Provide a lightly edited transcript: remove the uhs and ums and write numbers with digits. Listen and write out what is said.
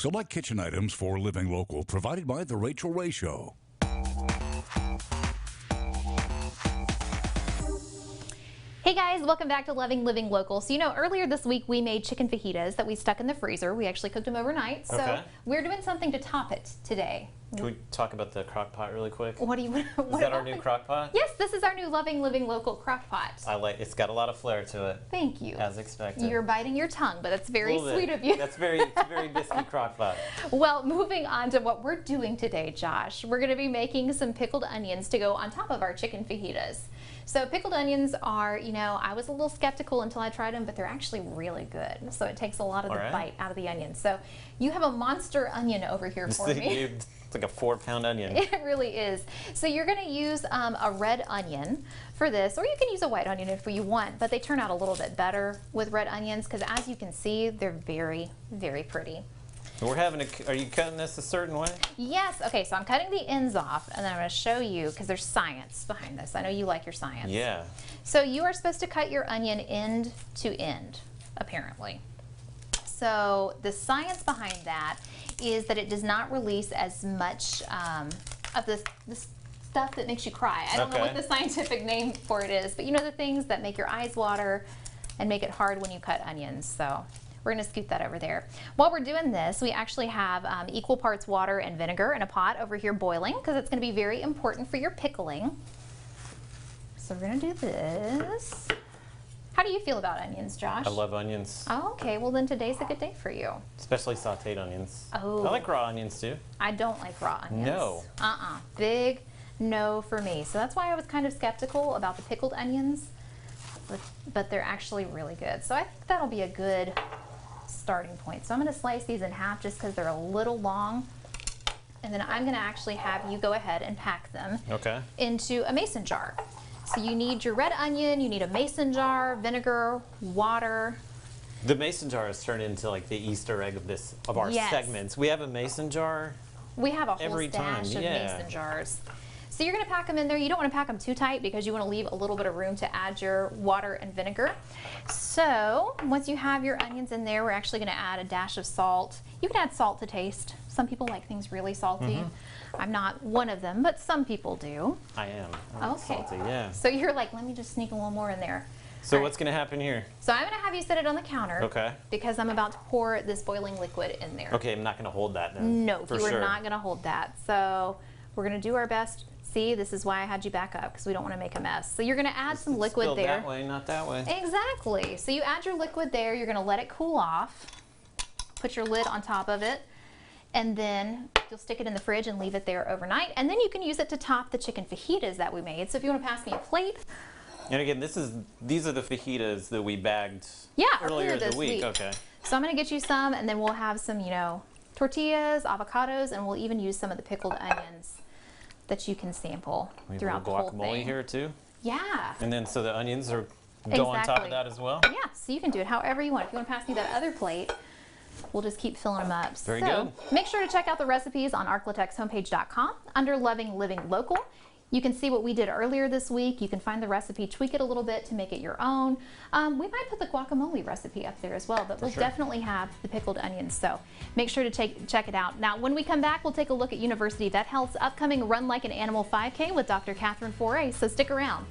Select kitchen items for Living Local, provided by The Rachel Ray Show. Hey guys, welcome back to Living Local. So earlier this week we made chicken fajitas that we stuck in the freezer. We actually cooked them overnight. So Okay. we're doing something to top it today. Can we talk about the crock pot really quick? What do you want? Is that our new crock pot? Yes, this is our new Living Local crock pot. It's got a lot of flair to it. Thank you. As expected. You're biting your tongue, but that's very sweet of you. It's a very biscuit crock pot. Well, moving on to what we're doing today, Josh. We're going to be making some pickled onions to go on top of our chicken fajitas. So pickled onions are, I was a little skeptical until I tried them, but they're actually really good. So it takes a lot of the bite out of the onion. So you have a monster onion over here for me. It's like a 4-pound onion. It really is. So you're going to use a red onion for this, or you can use a white onion if you want, but they turn out a little bit better with red onions because as you can see, they're very, very pretty. Are you cutting this a certain way? Yes. Okay, so I'm cutting the ends off, and then I'm going to show you, because there's science behind this. I know you like your science. Yeah. So you are supposed to cut your onion end to end, apparently. So the science behind that is that it does not release as much of this stuff that makes you cry. I don't know what the scientific name for it is, but the things that make your eyes water and make it hard when you cut onions. So we're going to scoot that over there. While we're doing this, we actually have equal parts water and vinegar in a pot over here boiling because it's going to be very important for your pickling. So we're going to do this. How do you feel about onions, Josh? I love onions. Oh, okay. Well, then today's a good day for you. Especially sauteed onions. Oh. I like raw onions too. I don't like raw onions. No. Big no for me. So that's why I was kind of skeptical about the pickled onions, but they're actually really good. So I think that'll be a good starting point. So I'm going to slice these in half just because they're a little long. And then I'm going to actually have you go ahead and pack them into a mason jar. So you need your red onion, you need a mason jar, vinegar, water. The mason jar has turned into like the Easter egg of our segments. We have a mason jar. We have a whole every stash time. of mason jars. So you're going to pack them in there. You don't want to pack them too tight because you want to leave a little bit of room to add your water and vinegar. So once you have your onions in there, we're actually going to add a dash of salt. You can add salt to taste. Some people like things really salty. I'm not one of them, but some people do. I am. I'm salty, yeah. So you're like, let me just sneak a little more in there. So what's going to happen here? So I'm going to have you set it on the counter. Okay. Because I'm about to pour this boiling liquid in there. Okay, I'm not going to hold that then. No, you are not going to hold that. So we're going to do our best. See, this is why I had you back up, because we don't want to make a mess. So you're going to add some liquid there. That way, not that way. Exactly. So you add your liquid there. You're going to let it cool off. Put your lid on top of it. And then you'll stick it in the fridge and leave it there overnight. And then you can use it to top the chicken fajitas that we made. So if you want to pass me a plate. And again, these are the fajitas that we bagged earlier this week. Okay. So I'm going to get you some, and then we'll have some, tortillas, avocados, and we'll even use some of the pickled onions that you can sample throughout the whole thing. Guacamole here too? Yeah. And then so the onions go on top of that as well? Yeah, so you can do it however you want. If you want to pass me that other plate, we'll just keep filling them up. Very good. Make sure to check out the recipes on arclatexhomepage.com under Living Local. You can see what we did earlier this week. You can find the recipe, tweak it a little bit to make it your own. We might put the guacamole recipe up there as well, but we'll definitely have the pickled onions. So make sure to check it out. Now, when we come back, we'll take a look at University Vet Health's upcoming Run Like an Animal 5K with Dr. Catherine Foray. So stick around.